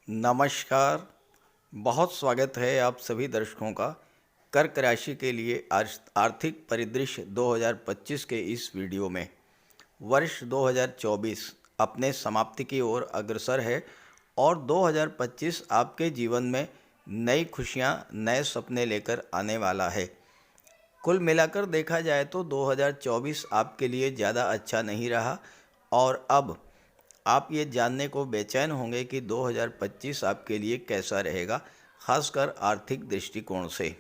नमस्कार। बहुत स्वागत है आप सभी दर्शकों का कर्क राशि के लिए आर्थिक परिदृश्य 2025 के इस वीडियो में। वर्ष 2024 अपने समाप्ति की ओर अग्रसर है और 2025 आपके जीवन में नई खुशियां, नए सपने लेकर आने वाला है। कुल मिलाकर देखा जाए तो 2024 आपके लिए ज़्यादा अच्छा नहीं रहा और अब आप ये जानने को बेचैन होंगे कि 2025 आपके लिए कैसा रहेगा, खासकर आर्थिक दृष्टिकोण से।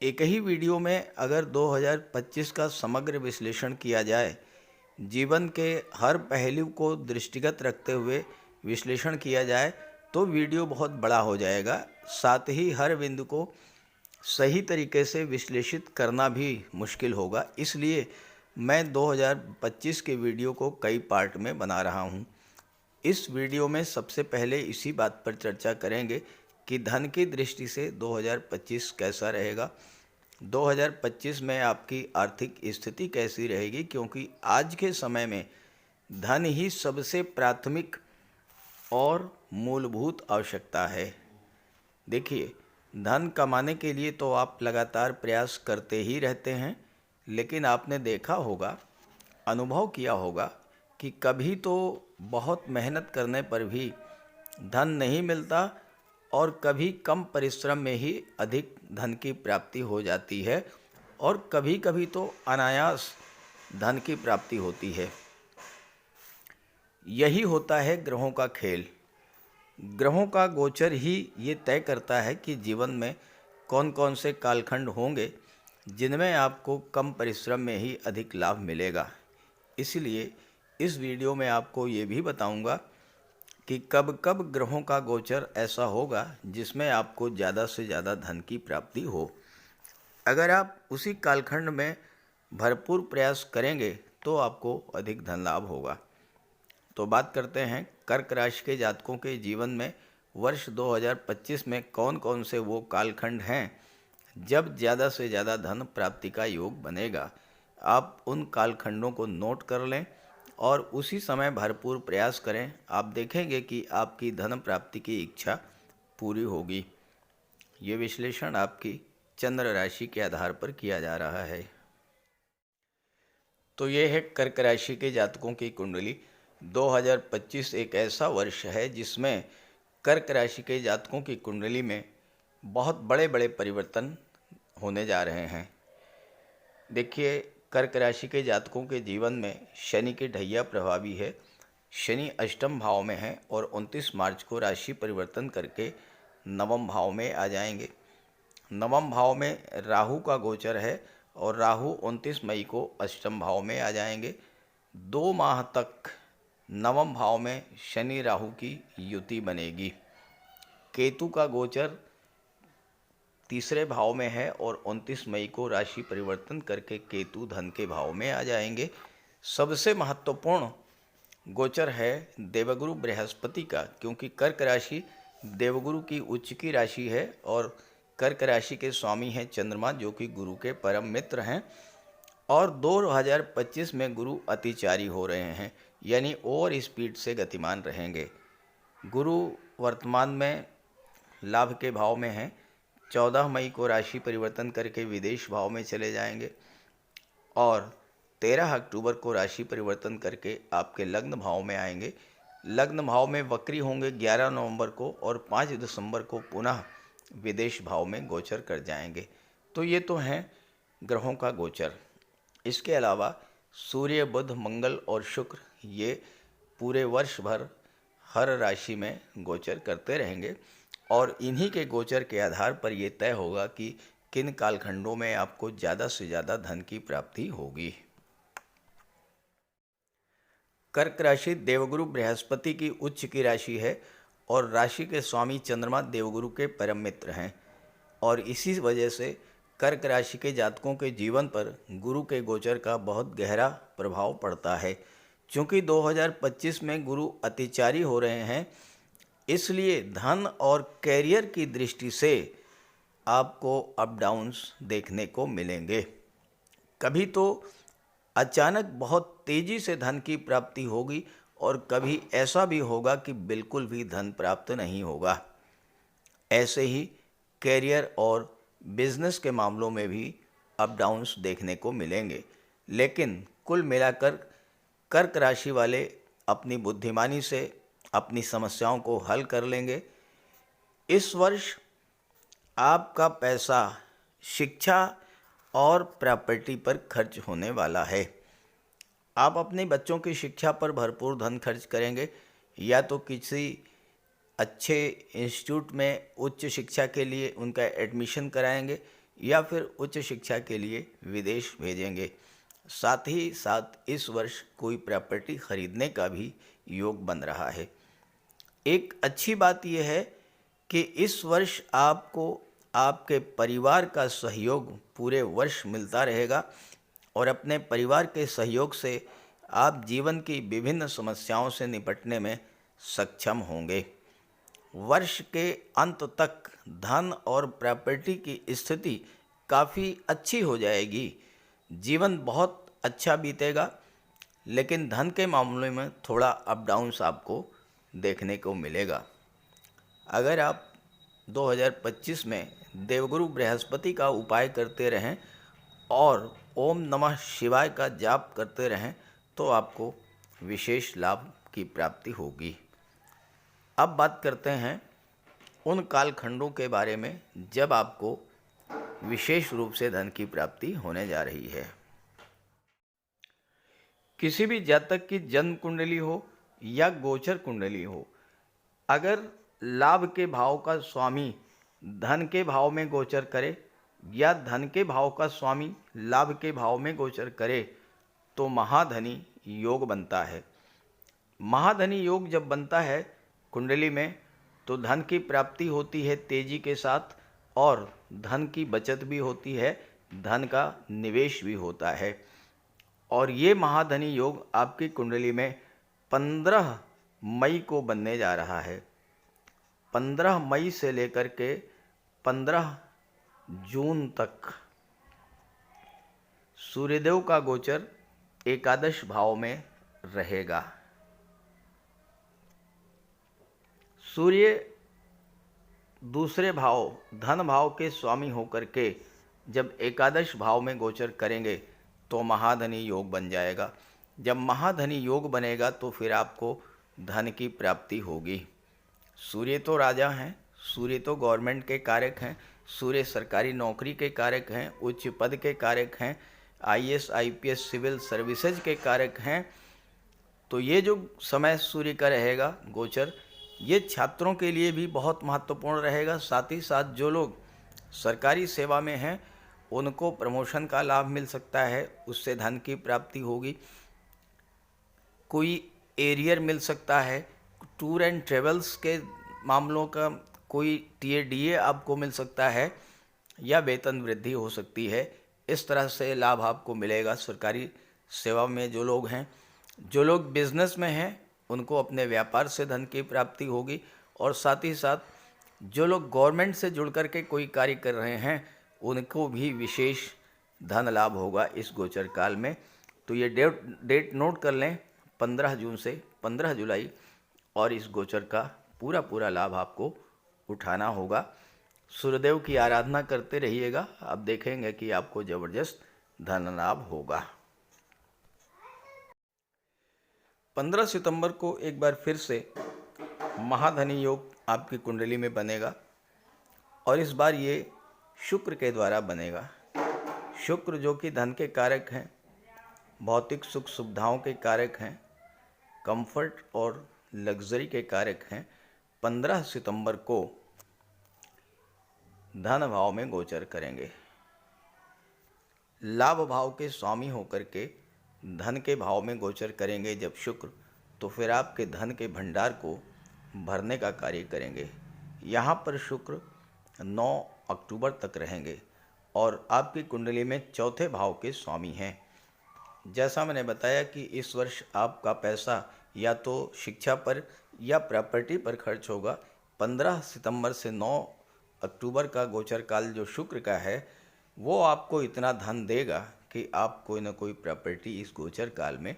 एक ही वीडियो में अगर 2025 का समग्र विश्लेषण किया जाए, जीवन के हर पहलू को दृष्टिगत रखते हुए विश्लेषण किया जाए, तो वीडियो बहुत बड़ा हो जाएगा। साथ ही हर बिंदु को सही तरीके से विश्लेषित करना भी मुश्किल होगा। इसलिए मैं 2025 के वीडियो को कई पार्ट में बना रहा हूँ। इस वीडियो में सबसे पहले इसी बात पर चर्चा करेंगे कि धन की दृष्टि से 2025 कैसा रहेगा, 2025 में आपकी आर्थिक स्थिति कैसी रहेगी, क्योंकि आज के समय में धन ही सबसे प्राथमिक और मूलभूत आवश्यकता है। देखिए, धन कमाने के लिए तो आप लगातार प्रयास करते ही रहते हैं, लेकिन आपने देखा होगा, अनुभव किया होगा कि कभी तो बहुत मेहनत करने पर भी धन नहीं मिलता और कभी कम परिश्रम में ही अधिक धन की प्राप्ति हो जाती है और कभी कभी तो अनायास धन की प्राप्ति होती है। यही होता है ग्रहों का खेल। ग्रहों का गोचर ही ये तय करता है कि जीवन में कौन कौन से कालखंड होंगे जिनमें आपको कम परिश्रम में ही अधिक लाभ मिलेगा। इसलिए इस वीडियो में आपको ये भी बताऊंगा कि कब कब ग्रहों का गोचर ऐसा होगा जिसमें आपको ज़्यादा से ज़्यादा धन की प्राप्ति हो। अगर आप उसी कालखंड में भरपूर प्रयास करेंगे तो आपको अधिक धन लाभ होगा। तो बात करते हैं कर्क राशि के जातकों के जीवन में वर्ष 2025 में कौन कौन से वो कालखंड हैं जब ज़्यादा से ज़्यादा धन प्राप्ति का योग बनेगा। आप उन कालखंडों को नोट कर लें और उसी समय भरपूर प्रयास करें। आप देखेंगे कि आपकी धन प्राप्ति की इच्छा पूरी होगी। ये विश्लेषण आपकी चंद्र राशि के आधार पर किया जा रहा है। तो ये है कर्क राशि के जातकों की कुंडली। 2025 एक ऐसा वर्ष है जिसमें कर्क राशि के जातकों की कुंडली में बहुत बड़े बड़े परिवर्तन होने जा रहे हैं। देखिए, कर्क राशि के जातकों के जीवन में शनि की ढैया प्रभावी है। शनि अष्टम भाव में है और 29 मार्च को राशि परिवर्तन करके नवम भाव में आ जाएंगे। नवम भाव में राहु का गोचर है और राहु 29 मई को अष्टम भाव में आ जाएंगे। 2 माह तक नवम भाव में शनि राहु की युति बनेगी। केतु का गोचर तीसरे भाव में है और 29 मई को राशि परिवर्तन करके केतु धन के भाव में आ जाएंगे। सबसे महत्वपूर्ण गोचर है देवगुरु बृहस्पति का, क्योंकि कर्क राशि देवगुरु की उच्च की राशि है और कर्क राशि के स्वामी हैं चंद्रमा, जो कि गुरु के परम मित्र हैं। और 2025 में गुरु अतिचारी हो रहे हैं, यानी ओवर स्पीड से गतिमान रहेंगे। गुरु वर्तमान में लाभ के भाव में हैं। 14 मई को राशि परिवर्तन करके विदेश भाव में चले जाएंगे और 13 अक्टूबर को राशि परिवर्तन करके आपके लग्न भाव में आएंगे। लग्न भाव में वक्री होंगे 11 नवंबर को और 5 दिसंबर को पुनः विदेश भाव में गोचर कर जाएंगे। तो ये तो हैं ग्रहों का गोचर। इसके अलावा सूर्य, बुध, मंगल और शुक्र ये पूरे वर्ष भर हर राशि में गोचर करते रहेंगे और इन्हीं के गोचर के आधार पर ये तय होगा कि किन कालखंडों में आपको ज़्यादा से ज़्यादा धन की प्राप्ति होगी। कर्क राशि देवगुरु बृहस्पति की उच्च की राशि है और राशि के स्वामी चंद्रमा देवगुरु के परम मित्र हैं और इसी वजह से कर्क राशि के जातकों के जीवन पर गुरु के गोचर का बहुत गहरा प्रभाव पड़ता है। क्योंकि 2025 में गुरु अतिचारी हो रहे हैं, इसलिए धन और कैरियर की दृष्टि से आपको अप डाउन्स देखने को मिलेंगे। कभी तो अचानक बहुत तेज़ी से धन की प्राप्ति होगी और कभी ऐसा भी होगा कि बिल्कुल भी धन प्राप्त नहीं होगा। ऐसे ही कैरियर और बिजनेस के मामलों में भी अप डाउन्स देखने को मिलेंगे, लेकिन कुल मिलाकर कर्क राशि वाले अपनी बुद्धिमानी से अपनी समस्याओं को हल कर लेंगे। इस वर्ष आपका पैसा शिक्षा और प्रॉपर्टी पर खर्च होने वाला है। आप अपने बच्चों की शिक्षा पर भरपूर धन खर्च करेंगे, या तो किसी अच्छे इंस्टीट्यूट में उच्च शिक्षा के लिए उनका एडमिशन कराएंगे, या फिर उच्च शिक्षा के लिए विदेश भेजेंगे। साथ ही साथ इस वर्ष कोई प्रॉपर्टी खरीदने का भी योग बन रहा है। एक अच्छी बात यह है कि इस वर्ष आपको आपके परिवार का सहयोग पूरे वर्ष मिलता रहेगा, और अपने परिवार के सहयोग से आप जीवन की विभिन्न समस्याओं से निपटने में सक्षम होंगे। वर्ष के अंत तक धन और प्रॉपर्टी की स्थिति काफ़ी अच्छी हो जाएगी। जीवन बहुत अच्छा बीतेगा, लेकिन धन के मामले में थोड़ा अप डाउन्स आपको देखने को मिलेगा। अगर आप 2025 में देवगुरु बृहस्पति का उपाय करते रहें और ओम नमः शिवाय का जाप करते रहें तो आपको विशेष लाभ की प्राप्ति होगी। अब बात करते हैं उन कालखंडों के बारे में जब आपको विशेष रूप से धन की प्राप्ति होने जा रही है। किसी भी जातक की जन्म कुंडली हो या गोचर कुंडली हो, अगर लाभ के भाव का स्वामी धन के भाव में गोचर करे या धन के भाव का स्वामी लाभ के भाव में गोचर करे तो महाधनी योग बनता है। महाधनी योग जब बनता है कुंडली में तो धन की प्राप्ति होती है तेजी के साथ, और धन की बचत भी होती है, धन का निवेश भी होता है। और ये महाधनी योग आपकी कुंडली में 15 मई को बनने जा रहा है। 15 मई से लेकर के 15 जून तक सूर्यदेव का गोचर एकादश भाव में रहेगा। सूर्य दूसरे भाव धन भाव के स्वामी होकर के जब एकादश भाव में गोचर करेंगे तो महाधनी योग बन जाएगा। जब महाधनी योग बनेगा तो फिर आपको धन की प्राप्ति होगी। सूर्य तो राजा हैं, सूर्य तो गवर्नमेंट के कारक हैं, सूर्य सरकारी नौकरी के कारक हैं, उच्च पद के कारक हैं, आईएएस आईपीएस सिविल सर्विसेज के कारक हैं। तो ये जो समय सूर्य का रहेगा गोचर, ये छात्रों के लिए भी बहुत महत्वपूर्ण रहेगा। साथ ही साथ जो लोग सरकारी सेवा में हैं उनको प्रमोशन का लाभ मिल सकता है, उससे धन की प्राप्ति होगी। कोई एरियर मिल सकता है, टूर एंड ट्रेवल्स के मामलों का कोई टीए आपको मिल सकता है, या वेतन वृद्धि हो सकती है। इस तरह से लाभ आपको मिलेगा सरकारी सेवा में जो लोग हैं। जो लोग बिजनेस में हैं उनको अपने व्यापार से धन की प्राप्ति होगी, और साथ ही साथ जो लोग गवर्नमेंट से जुड़ कर के कोई कार्य कर रहे हैं उनको भी विशेष धन लाभ होगा इस गोचर काल में। तो ये डेट नोट कर लें, 15 जून से 15 जुलाई, और इस गोचर का पूरा लाभ आपको उठाना होगा। सूर्यदेव की आराधना करते रहिएगा, आप देखेंगे कि आपको ज़बरदस्त धन लाभ होगा। 15 सितंबर को एक बार फिर से महाधनी योग आपकी कुंडली में बनेगा, और इस बार ये शुक्र के द्वारा बनेगा। शुक्र जो कि धन के कारक हैं, भौतिक सुख सुविधाओं के कारक हैं, कंफर्ट और लग्जरी के कारक हैं, 15 सितंबर को धन भाव में गोचर करेंगे। लाभ भाव के स्वामी होकर के धन के भाव में गोचर करेंगे जब शुक्र, तो फिर आपके धन के भंडार को भरने का कार्य करेंगे। यहाँ पर शुक्र 9 अक्टूबर तक रहेंगे और आपकी कुंडली में चौथे भाव के स्वामी हैं। जैसा मैंने बताया कि इस वर्ष आपका पैसा या तो शिक्षा पर या प्रॉपर्टी पर खर्च होगा। 15 सितंबर से 9 अक्टूबर का गोचर काल जो शुक्र का है वो आपको इतना धन देगा कि आप कोई ना कोई प्रॉपर्टी इस गोचर काल में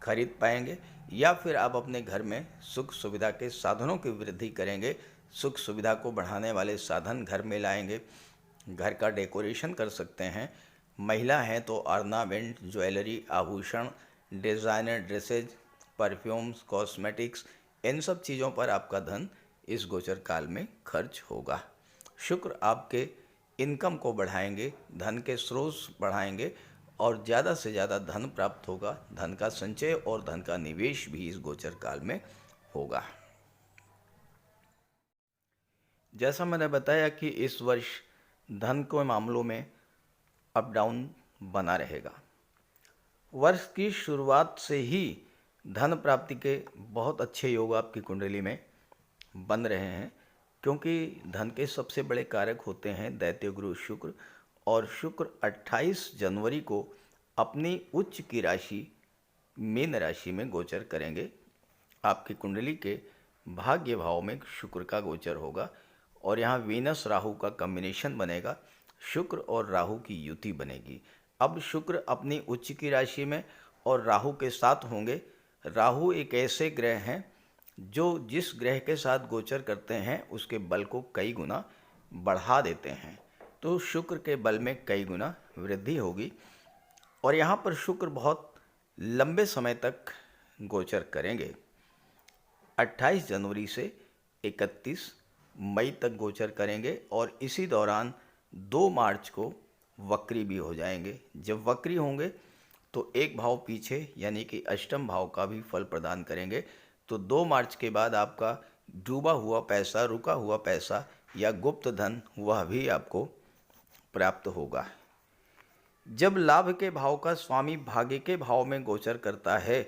खरीद पाएंगे। या फिर आप अपने घर में सुख सुविधा के साधनों की वृद्धि करेंगे, सुख सुविधा को बढ़ाने वाले साधन घर में लाएंगे, घर का डेकोरेशन कर सकते हैं। महिला हैं तो ऑर्नामेंट, ज्वेलरी, आभूषण, डिज़ाइनर ड्रेसेज, परफ्यूम्स, कॉस्मेटिक्स, इन सब चीज़ों पर आपका धन इस गोचर काल में खर्च होगा। शुक्र आपके इनकम को बढ़ाएंगे, धन के स्रोत बढ़ाएंगे और ज़्यादा से ज़्यादा धन प्राप्त होगा। धन का संचय और धन का निवेश भी इस गोचर काल में होगा। जैसा मैंने बताया कि इस वर्ष धन के मामलों में अप डाउन बना रहेगा। वर्ष की शुरुआत से ही धन प्राप्ति के बहुत अच्छे योग आपकी कुंडली में बन रहे हैं, क्योंकि धन के सबसे बड़े कारक होते हैं दैत्य गुरु शुक्र, और शुक्र 28 जनवरी को अपनी उच्च की राशि मीन राशि में गोचर करेंगे। आपकी कुंडली के भाग्य भाव में शुक्र का गोचर होगा और यहाँ वीनस राहु का कॉम्बिनेशन बनेगा, शुक्र और राहु की युति बनेगी। अब शुक्र अपनी उच्च की राशि में और राहु के साथ होंगे। राहु एक ऐसे ग्रह हैं जो जिस ग्रह के साथ गोचर करते हैं उसके बल को कई गुना बढ़ा देते हैं, तो शुक्र के बल में कई गुना वृद्धि होगी। और यहाँ पर शुक्र बहुत लंबे समय तक गोचर करेंगे, 28 जनवरी से 31 मई तक गोचर करेंगे और इसी दौरान 2 मार्च को वक्री भी हो जाएंगे। जब वक्री होंगे तो एक भाव पीछे यानी कि अष्टम भाव का भी फल प्रदान करेंगे। तो 2 मार्च के बाद आपका डूबा हुआ पैसा, रुका हुआ पैसा या गुप्त धन वह भी आपको प्राप्त होगा। जब लाभ के भाव का स्वामी भाग्य के भाव में गोचर करता है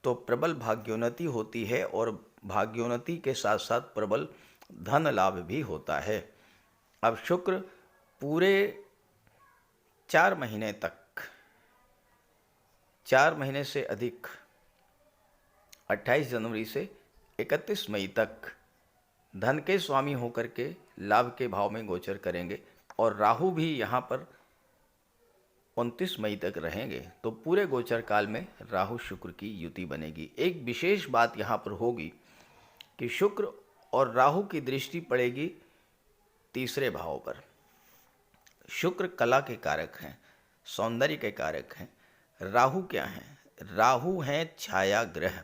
तो प्रबल भाग्योन्नति होती है और भाग्योन्नति के साथ साथ प्रबल धन लाभ भी होता है। अब शुक्र पूरे 4 महीने तक, 4 महीने से अधिक, 28 जनवरी से 31 मई तक धन के स्वामी होकर के लाभ के भाव में गोचर करेंगे और राहु भी यहाँ पर 29 मई तक रहेंगे। तो पूरे गोचर काल में राहु शुक्र की युति बनेगी। एक विशेष बात यहाँ पर होगी कि शुक्र और राहु की दृष्टि पड़ेगी तीसरे भाव पर। शुक्र कला के कारक हैं, सौंदर्य के कारक हैं। राहु क्या हैं? राहु हैं छाया ग्रह,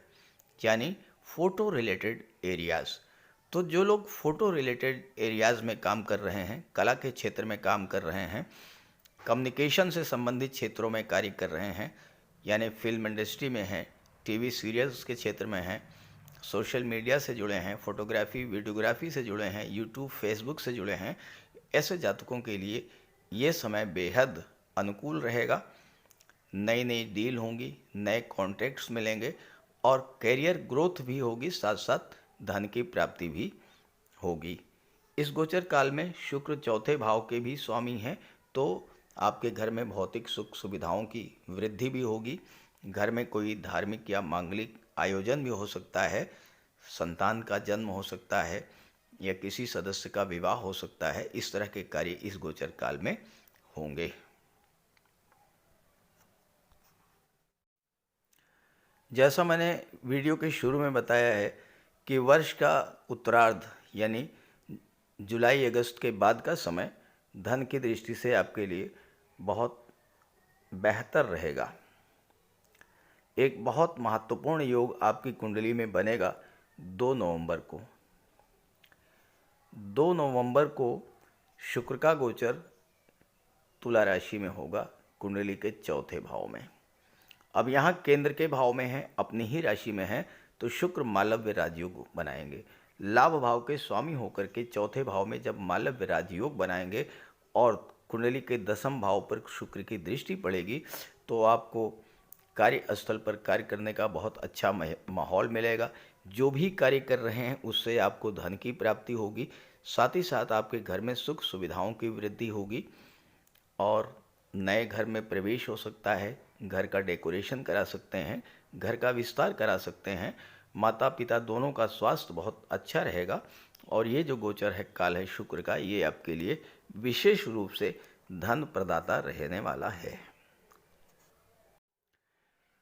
यानी फोटो रिलेटेड एरियाज़। तो जो लोग फोटो रिलेटेड एरियाज़ में काम कर रहे हैं, कला के क्षेत्र में काम कर रहे हैं, कम्युनिकेशन से संबंधित क्षेत्रों में कार्य कर रहे हैं, यानी फिल्म इंडस्ट्री में हैं, टीवी सीरियल्स के क्षेत्र में हैं, सोशल मीडिया से जुड़े हैं, फोटोग्राफी वीडियोग्राफी से जुड़े हैं, यूट्यूब फेसबुक से जुड़े हैं, ऐसे जातकों के लिए ये समय बेहद अनुकूल रहेगा। नई नई डील होंगी, नए कॉन्ट्रैक्ट्स मिलेंगे और करियर ग्रोथ भी होगी, साथ साथ धन की प्राप्ति भी होगी। इस गोचर काल में शुक्र चौथे भाव के भी स्वामी हैं, तो आपके घर में भौतिक सुख सुविधाओं की वृद्धि भी होगी। घर में कोई धार्मिक या मांगलिक आयोजन भी हो सकता है, संतान का जन्म हो सकता है या किसी सदस्य का विवाह हो सकता है। इस तरह के कार्य इस गोचर काल में होंगे। जैसा मैंने वीडियो के शुरू में बताया है कि वर्ष का उत्तरार्ध यानी जुलाई अगस्त के बाद का समय धन की दृष्टि से आपके लिए बहुत बेहतर रहेगा। एक बहुत महत्वपूर्ण योग आपकी कुंडली में बनेगा 2 नवंबर को। 2 नवंबर को शुक्र का गोचर तुला राशि में होगा, कुंडली के चौथे भाव में। अब यहाँ केंद्र के भाव में है, अपनी ही राशि में है, तो शुक्र मालव्य राजयोग बनाएंगे। लाभ भाव के स्वामी होकर के चौथे भाव में जब मालव्य राजयोग बनाएंगे और कुंडली के 10वें भाव पर शुक्र की दृष्टि पड़ेगी तो आपको कार्यस्थल पर कार्य करने का बहुत अच्छा माहौल मिलेगा। जो भी कार्य कर रहे हैं उससे आपको धन की प्राप्ति होगी, साथ ही साथ आपके घर में सुख सुविधाओं की वृद्धि होगी और नए घर में प्रवेश हो सकता है, घर का डेकोरेशन करा सकते हैं, घर का विस्तार करा सकते हैं। माता पिता दोनों का स्वास्थ्य बहुत अच्छा रहेगा और ये जो गोचर है काल है शुक्र का, ये आपके लिए विशेष रूप से धन प्रदाता रहने वाला है।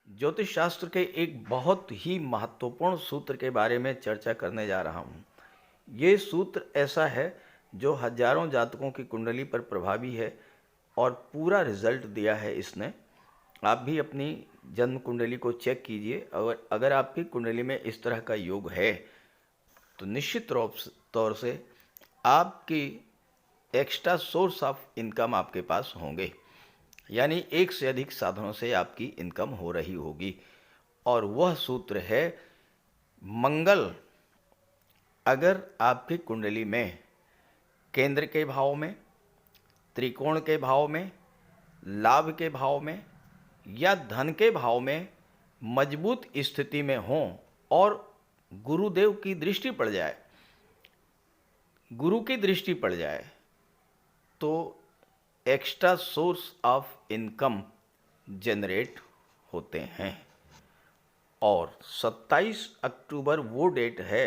ज्योतिष शास्त्र के एक बहुत ही महत्वपूर्ण सूत्र के बारे में चर्चा करने जा रहा हूँ। ये सूत्र ऐसा है जो हजारों जातकों की कुंडली पर प्रभावी है और पूरा रिजल्ट दिया है इसने। आप भी अपनी जन्म कुंडली को चेक कीजिए और अगर आपकी कुंडली में इस तरह का योग है तो निश्चित तौर से आपकी एक्स्ट्रा सोर्स ऑफ इनकम आपके पास होंगे, यानी एक से अधिक साधनों से आपकी इनकम हो रही होगी। और वह सूत्र है मंगल अगर आपकी कुंडली में केंद्र के भाव में, त्रिकोण के भाव में, लाभ के भाव में या धन के भाव में मजबूत स्थिति में हो और गुरुदेव की दृष्टि पड़ जाए, गुरु की दृष्टि पड़ जाए, तो extra source of income generate होते हैं। और 27 अक्टूबर वो डेट है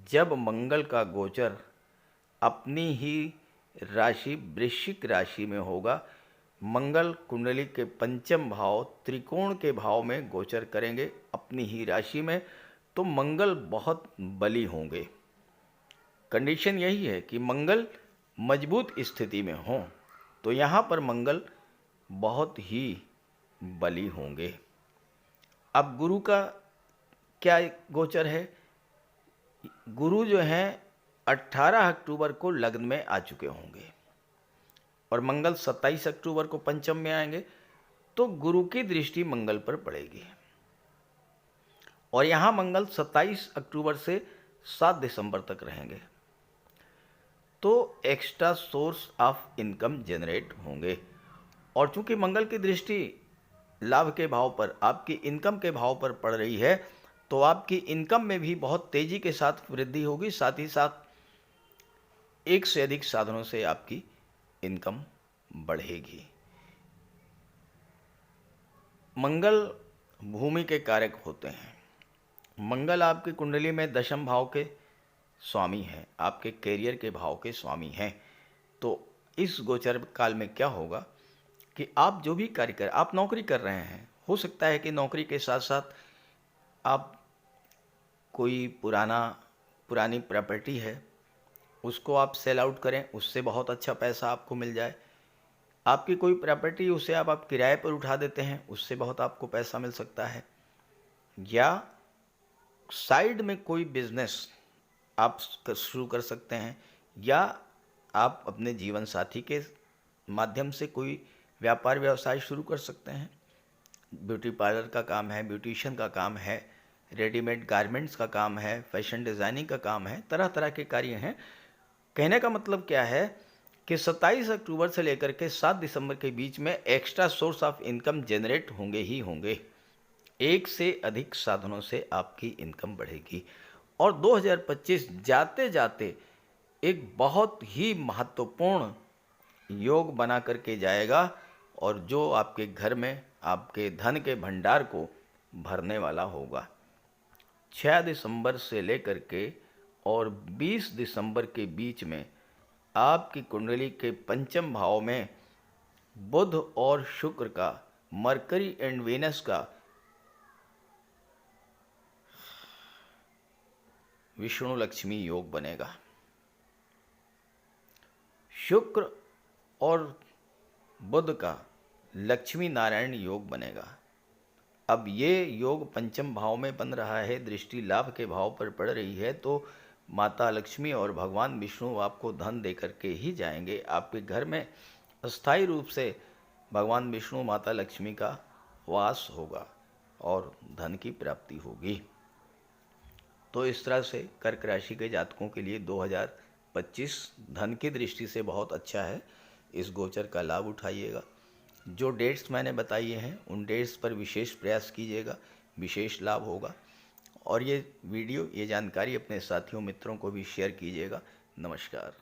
जब मंगल का गोचर अपनी ही राशि वृश्चिक राशि में होगा। मंगल कुंडली के पंचम भाव त्रिकोण के भाव में गोचर करेंगे अपनी ही राशि में, तो मंगल बहुत बली होंगे। कंडीशन यही है कि मंगल मजबूत स्थिति में हो, तो यहाँ पर मंगल बहुत ही बली होंगे। अब गुरु का क्या गोचर है? गुरु जो हैं 18 अक्टूबर को लग्न में आ चुके होंगे और मंगल 27 अक्टूबर को पंचम में आएंगे, तो गुरु की दृष्टि मंगल पर पड़ेगी। और यहाँ मंगल 27 अक्टूबर से 7 दिसंबर तक रहेंगे, तो extra source of income generate होंगे। और चूंकि मंगल की दृष्टि लाभ के भाव पर, आपकी इनकम के भाव पर पड़ रही है, तो आपकी इनकम में भी बहुत तेजी के साथ वृद्धि होगी। साथ ही साथ एक से अधिक साधनों से आपकी इनकम बढ़ेगी। मंगल भूमि के कारक होते हैं। मंगल आपकी कुंडली में दशम भाव के स्वामी हैं, आपके कैरियर के भाव के स्वामी हैं। तो इस गोचर काल में क्या होगा कि आप जो भी कार्य कर, आप नौकरी कर रहे हैं, हो सकता है कि नौकरी के साथ साथ आप कोई पुरानी प्रॉपर्टी है उसको आप सेल आउट करें, उससे बहुत अच्छा पैसा आपको मिल जाए। आपकी कोई प्रॉपर्टी उसे आप किराए पर उठा देते हैं, उससे बहुत आपको पैसा मिल सकता है। या साइड में कोई बिजनेस आप शुरू कर सकते हैं, या आप अपने जीवन साथी के माध्यम से कोई व्यापार व्यवसाय शुरू कर सकते हैं। ब्यूटी पार्लर का काम है, ब्यूटिशियन का काम है, रेडीमेड गारमेंट्स का काम है, फैशन डिज़ाइनिंग का काम है, तरह तरह के कार्य हैं। कहने का मतलब क्या है कि 27 अक्टूबर से लेकर के 7 दिसंबर के बीच में extra source of income generate होंगे ही होंगे। एक से अधिक साधनों से आपकी इनकम बढ़ेगी और 2025 जाते जाते एक बहुत ही महत्वपूर्ण योग बना करके जाएगा और जो आपके घर में आपके धन के भंडार को भरने वाला होगा। 6 दिसंबर से लेकर के और 20 दिसंबर के बीच में आपकी कुंडली के पंचम भाव में बुध और शुक्र का, मरकरी एंड वीनस का विष्णु लक्ष्मी योग बनेगा। शुक्र और बुध का लक्ष्मी नारायण योग बनेगा। अब ये योग पंचम भाव में बन रहा है, दृष्टि लाभ के भाव पर पड़ रही है, तो माता लक्ष्मी और भगवान विष्णु आपको धन दे करके ही जाएंगे। आपके घर में अस्थायी रूप से भगवान विष्णु माता लक्ष्मी का वास होगा और धन की प्राप्ति होगी। तो इस तरह से कर्क राशि के जातकों के लिए 2025 धन की दृष्टि से बहुत अच्छा है। इस गोचर का लाभ उठाइएगा। जो डेट्स मैंने बताई हैं उन डेट्स पर विशेष प्रयास कीजिएगा, विशेष लाभ होगा। और ये वीडियो, ये जानकारी अपने साथियों मित्रों को भी शेयर कीजिएगा। नमस्कार।